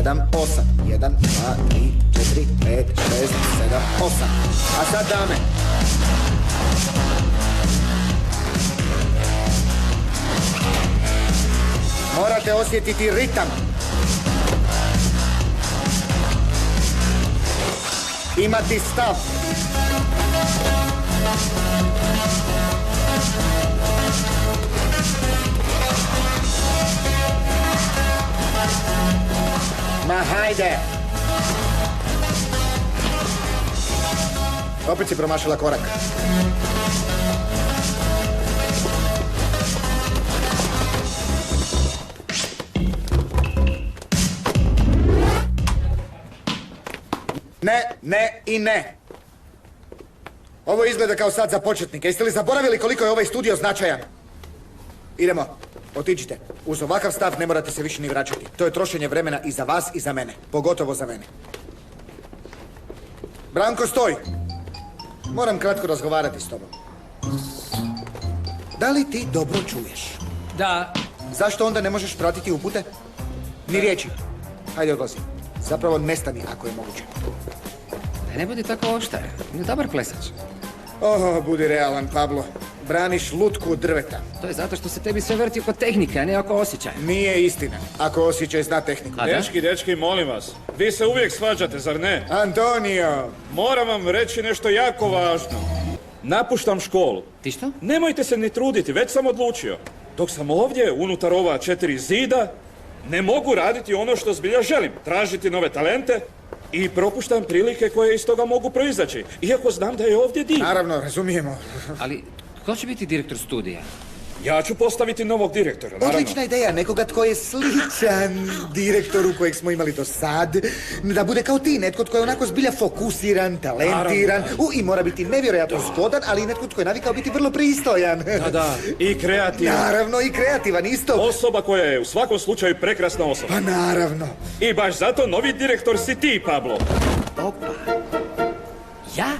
7, 8. 1, 2, 3, 4, 5, 6, 7, 8. A sad dame. Morate osjetiti ritam. Imati stav. Ma hajde! Opet si promašila korak. Ne, ne i ne. Ovo izgleda kao sad za početnike. Jeste li zaboravili koliko je ovaj studio značajan? Idemo, otiđite. Uz ovakav stav ne morate se više ni vraćati. To je trošenje vremena i za vas i za mene. Pogotovo za mene. Branko, stoj! Moram kratko razgovarati s tobom. Da li ti dobro čuješ? Da. Zašto onda ne možeš pratiti upute? Ni riječi. Hajde, odlazi. Zapravo nestani ako je moguće. Da ne budi tako oštar. On je dobar plesač. Budi realan, Pablo. Braniš lutku od drveta. To je zato što se tebi sve vrti oko tehnike, a ne oko osjećaja. Nije istina. Ako osjećaj zna tehniku. A da? Dečki, molim vas. Vi se uvijek svađate, zar ne? Antonio! Moram vam reći nešto jako važno. Napuštam školu. Ti što? Nemojte se ni truditi, već sam odlučio. Dok sam ovdje, unutar ova 4 zida, ne mogu raditi ono što zbilja želim. Tražiti nove talente i propuštam prilike koje iz toga mogu proizaći. Iako znam da je ovdje div. Naravno, razumijemo. Ali, ko će biti direktor studija? Ja ću postaviti novog direktora, naravno. Odlična ideja, nekoga tko je sličan direktoru kojeg smo imali do sad. Da bude kao ti, netko tko je onako zbilja fokusiran, talentiran. I mora biti nevjerojatno zgodan, ali i netko tko je navikao biti vrlo pristojan. Da, i kreativan. Naravno, i kreativan isto. Osoba koja je u svakom slučaju prekrasna osoba. Pa naravno. I baš zato novi direktor si ti, Pablo. Opa. Ja?